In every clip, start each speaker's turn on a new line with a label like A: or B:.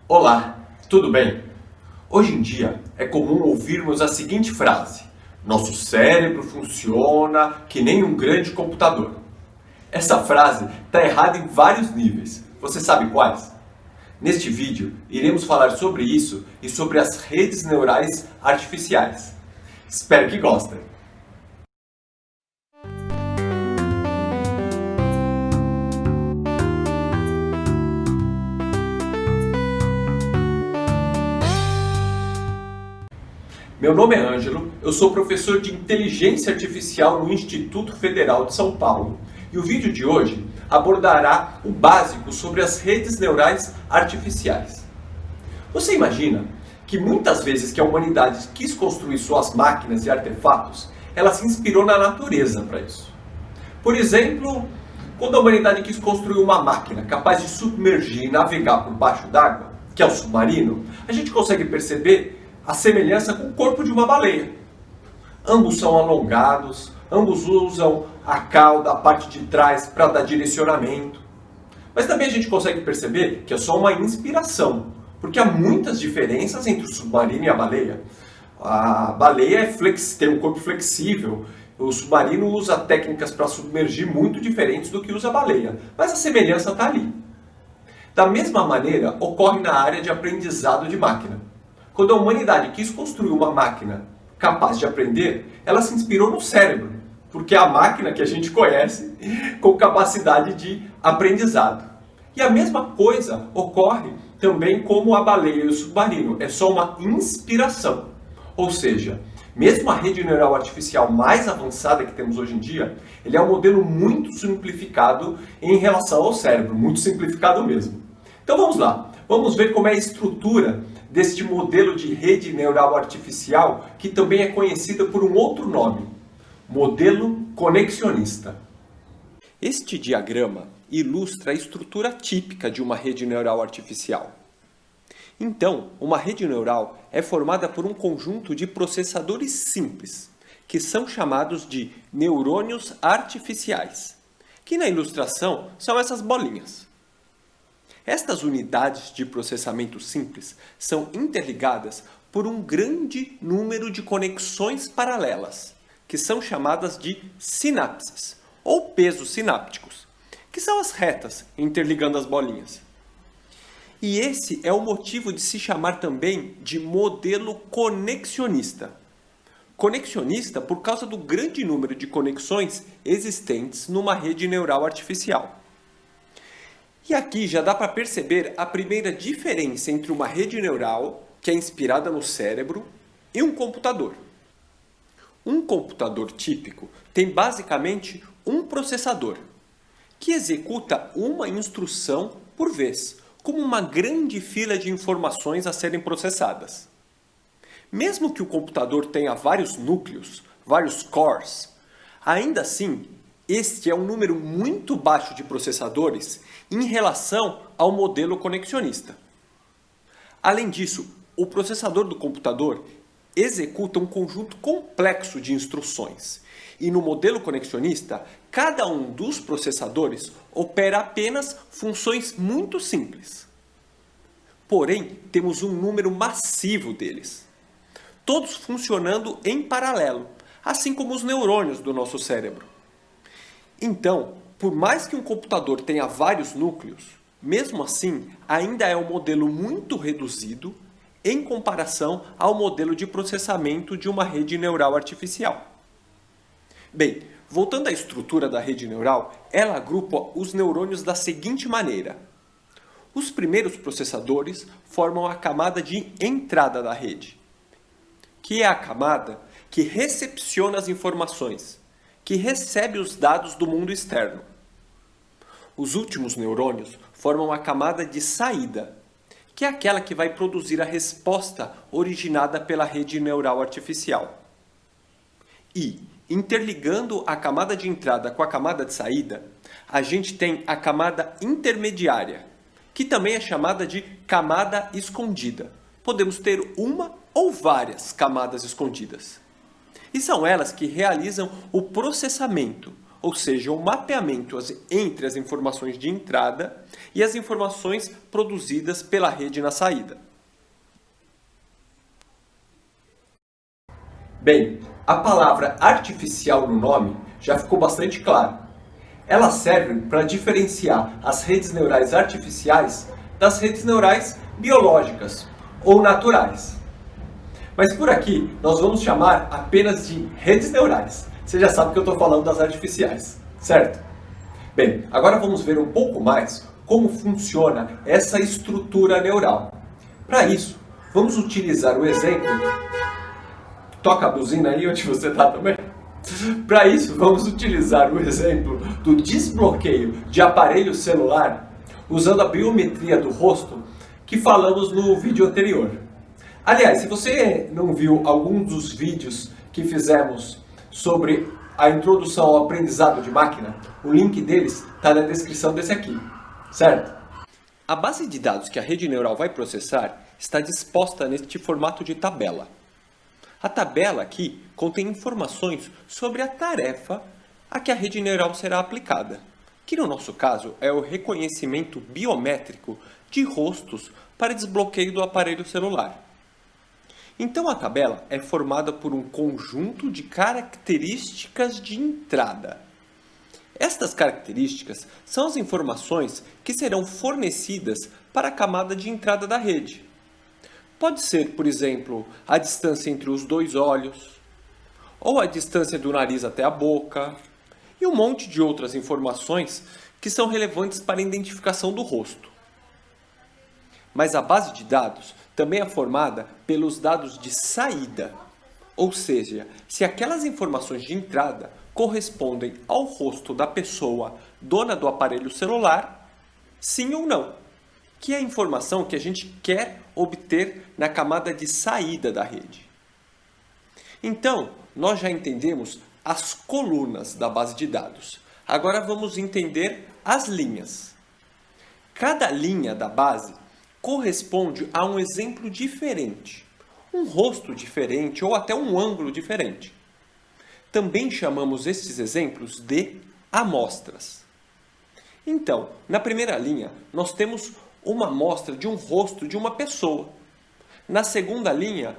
A: Olá, tudo bem? Hoje em dia é comum ouvirmos a seguinte frase: nosso cérebro funciona que nem um grande computador. Essa frase está errada em vários níveis. Você sabe quais? Neste vídeo iremos falar sobre isso e sobre as redes neurais artificiais. Espero que gostem! Meu nome é Ângelo, eu sou professor de Inteligência Artificial no Instituto Federal de São Paulo. E o vídeo de hoje abordará o básico sobre as redes neurais artificiais. Você imagina que muitas vezes que a humanidade quis construir suas máquinas e artefatos, ela se inspirou na natureza para isso. Por exemplo, quando a humanidade quis construir uma máquina capaz de submergir e navegar por baixo d'água, que é o submarino, a gente consegue perceber a semelhança com o corpo de uma baleia. Ambos são alongados, ambos usam a cauda, a parte de trás, para dar direcionamento. Mas também a gente consegue perceber que é só uma inspiração, porque há muitas diferenças entre o submarino e a baleia. A baleia tem um corpo flexível, o submarino usa técnicas para submergir muito diferentes do que usa a baleia, mas a semelhança está ali. Da mesma maneira, ocorre na área de aprendizado de máquina. Quando a humanidade quis construir uma máquina capaz de aprender, ela se inspirou no cérebro, porque é a máquina que a gente conhece com capacidade de aprendizado. E a mesma coisa ocorre também como a baleia e o submarino, é só uma inspiração. Ou seja, mesmo a rede neural artificial mais avançada que temos hoje em dia, ele é um modelo muito simplificado em relação ao cérebro, muito simplificado mesmo. Então vamos lá, vamos ver como é a estrutura deste modelo de rede neural artificial, que também é conhecida por um outro nome, modelo conexionista. Este diagrama ilustra a estrutura típica de uma rede neural artificial. Então, uma rede neural é formada por um conjunto de processadores simples, que são chamados de neurônios artificiais, que na ilustração são essas bolinhas. Estas unidades de processamento simples são interligadas por um grande número de conexões paralelas, que são chamadas de sinapses, ou pesos sinápticos, que são as retas interligando as bolinhas. E esse é o motivo de se chamar também de modelo conexionista. Conexionista por causa do grande número de conexões existentes numa rede neural artificial. E aqui já dá para perceber a primeira diferença entre uma rede neural, que é inspirada no cérebro, e um computador. Um computador típico tem basicamente um processador, que executa uma instrução por vez, como uma grande fila de informações a serem processadas. Mesmo que o computador tenha vários núcleos, vários cores, ainda assim, este é um número muito baixo de processadores em relação ao modelo conexionista. Além disso, o processador do computador executa um conjunto complexo de instruções. E no modelo conexionista, cada um dos processadores opera apenas funções muito simples. Porém, temos um número massivo deles, todos funcionando em paralelo, assim como os neurônios do nosso cérebro. Então, por mais que um computador tenha vários núcleos, mesmo assim, ainda é um modelo muito reduzido em comparação ao modelo de processamento de uma rede neural artificial. Bem, voltando à estrutura da rede neural, ela agrupa os neurônios da seguinte maneira. Os primeiros processadores formam a camada de entrada da rede, que é a camada que recepciona as informações, que recebe os dados do mundo externo. Os últimos neurônios formam a camada de saída, que é aquela que vai produzir a resposta originada pela rede neural artificial. E, interligando a camada de entrada com a camada de saída, a gente tem a camada intermediária, que também é chamada de camada escondida. Podemos ter uma ou várias camadas escondidas. E são elas que realizam o processamento, ou seja, o mapeamento entre as informações de entrada e as informações produzidas pela rede na saída. Bem, a palavra artificial no nome já ficou bastante clara. Ela serve para diferenciar as redes neurais artificiais das redes neurais biológicas ou naturais. Mas por aqui nós vamos chamar apenas de redes neurais. Você já sabe que eu estou falando das artificiais, certo? Bem, agora vamos ver um pouco mais como funciona essa estrutura neural. Para isso, vamos utilizar o exemplo... Toca a buzina aí onde você está também? Para isso, vamos utilizar o exemplo do desbloqueio de aparelho celular usando a biometria do rosto que falamos no vídeo anterior. Aliás, se você não viu algum dos vídeos que fizemos sobre a introdução ao aprendizado de máquina, o link deles está na descrição desse aqui, certo? A base de dados que a rede neural vai processar está disposta neste formato de tabela. A tabela aqui contém informações sobre a tarefa a que a rede neural será aplicada, que no nosso caso é o reconhecimento biométrico de rostos para desbloqueio do aparelho celular. Então a tabela é formada por um conjunto de características de entrada. Estas características são as informações que serão fornecidas para a camada de entrada da rede. Pode ser, por exemplo, a distância entre os dois olhos, ou a distância do nariz até a boca, e um monte de outras informações que são relevantes para a identificação do rosto. Mas a base de dados também é formada pelos dados de saída, ou seja, se aquelas informações de entrada correspondem ao rosto da pessoa dona do aparelho celular, sim ou não, que é a informação que a gente quer obter na camada de saída da rede. Então, nós já entendemos as colunas da base de dados. Agora vamos entender as linhas. Cada linha da base corresponde a um exemplo diferente, um rosto diferente ou até um ângulo diferente. Também chamamos estes exemplos de amostras. Então, na primeira linha, nós temos uma amostra de um rosto de uma pessoa. Na segunda linha,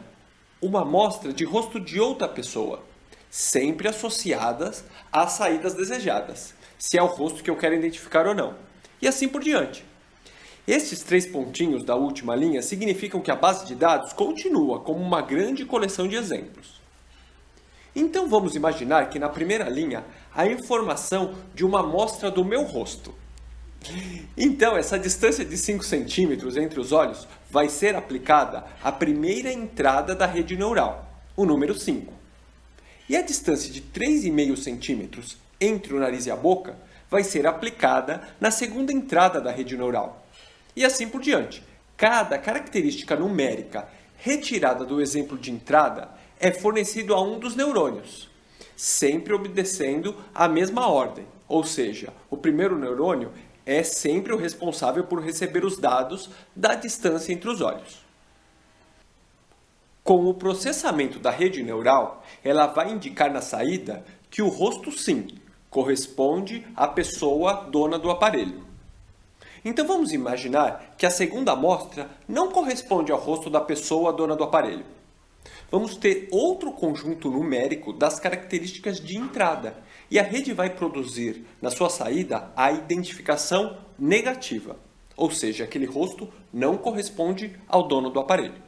A: uma amostra de rosto de outra pessoa, sempre associadas às saídas desejadas, se é o rosto que eu quero identificar ou não. E assim por diante. Estes 3 pontinhos da última linha significam que a base de dados continua como uma grande coleção de exemplos. Então vamos imaginar que na primeira linha há a informação de uma amostra do meu rosto. Então, essa distância de 5 centímetros entre os olhos vai ser aplicada à primeira entrada da rede neural, o número 5. E a distância de 3,5 centímetros entre o nariz e a boca vai ser aplicada na segunda entrada da rede neural. E assim por diante. Cada característica numérica retirada do exemplo de entrada é fornecido a um dos neurônios, sempre obedecendo a mesma ordem. Ou seja, o primeiro neurônio é sempre o responsável por receber os dados da distância entre os olhos. Com o processamento da rede neural, ela vai indicar na saída que o rosto sim corresponde à pessoa dona do aparelho. Então vamos imaginar que a segunda amostra não corresponde ao rosto da pessoa dona do aparelho. Vamos ter outro conjunto numérico das características de entrada e a rede vai produzir na sua saída a identificação negativa, ou seja, aquele rosto não corresponde ao dono do aparelho.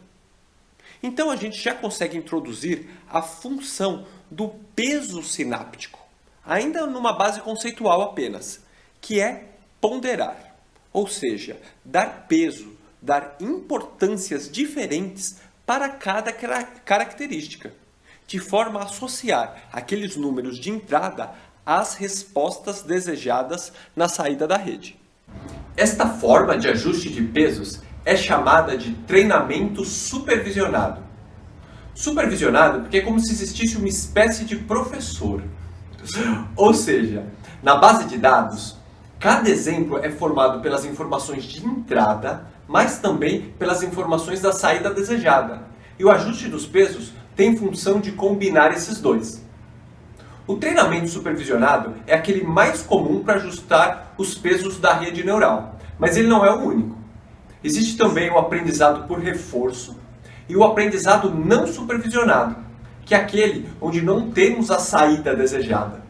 A: Então a gente já consegue introduzir a função do peso sináptico, ainda numa base conceitual apenas, que é ponderar, ou seja, dar peso, dar importâncias diferentes para cada característica, de forma a associar aqueles números de entrada às respostas desejadas na saída da rede. Esta forma de ajuste de pesos é chamada de treinamento supervisionado. Supervisionado porque é como se existisse uma espécie de professor. Ou seja, na base de dados, cada exemplo é formado pelas informações de entrada, mas também pelas informações da saída desejada. E o ajuste dos pesos tem função de combinar esses dois. O treinamento supervisionado é aquele mais comum para ajustar os pesos da rede neural, mas ele não é o único. Existe também o aprendizado por reforço e o aprendizado não supervisionado, que é aquele onde não temos a saída desejada.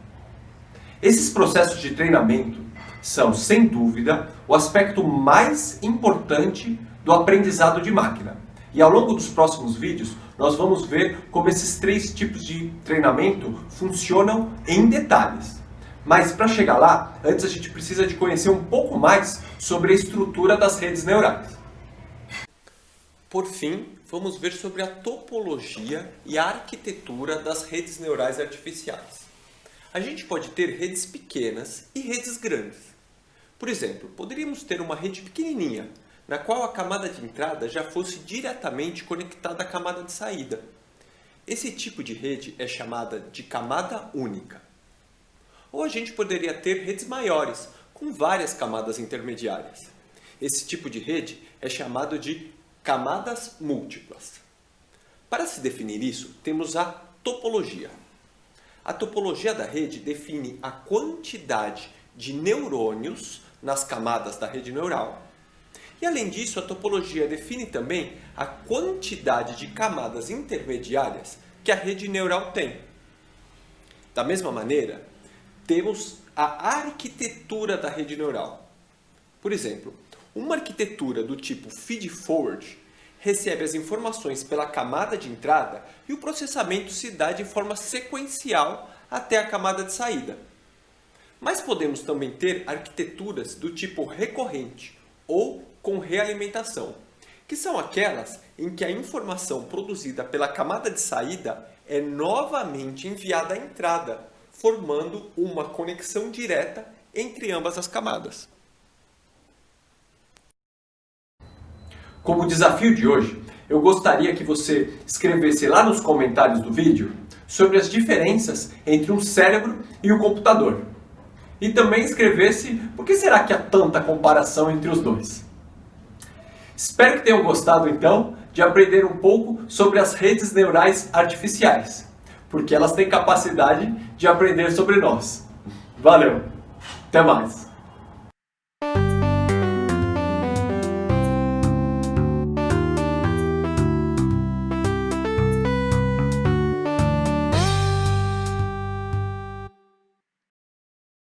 A: Esses processos de treinamento são, sem dúvida, o aspecto mais importante do aprendizado de máquina. E ao longo dos próximos vídeos, nós vamos ver como esses 3 tipos de treinamento funcionam em detalhes. Mas para chegar lá, antes a gente precisa de conhecer um pouco mais sobre a estrutura das redes neurais. Por fim, vamos ver sobre a topologia e a arquitetura das redes neurais artificiais. A gente pode ter redes pequenas e redes grandes. Por exemplo, poderíamos ter uma rede pequenininha, na qual a camada de entrada já fosse diretamente conectada à camada de saída. Esse tipo de rede é chamada de camada única. Ou a gente poderia ter redes maiores, com várias camadas intermediárias. Esse tipo de rede é chamado de camadas múltiplas. Para se definir isso, temos a topologia. A topologia da rede define a quantidade de neurônios nas camadas da rede neural. E além disso, a topologia define também a quantidade de camadas intermediárias que a rede neural tem. Da mesma maneira, temos a arquitetura da rede neural. Por exemplo, uma arquitetura do tipo feed-forward recebe as informações pela camada de entrada e o processamento se dá de forma sequencial até a camada de saída. Mas podemos também ter arquiteturas do tipo recorrente ou com realimentação, que são aquelas em que a informação produzida pela camada de saída é novamente enviada à entrada, formando uma conexão direta entre ambas as camadas. Como desafio de hoje, eu gostaria que você escrevesse lá nos comentários do vídeo sobre as diferenças entre um cérebro e o computador. E também escrevesse por que será que há tanta comparação entre os dois. Espero que tenham gostado, então, de aprender um pouco sobre as redes neurais artificiais, porque elas têm capacidade de aprender sobre nós. Valeu! Até mais!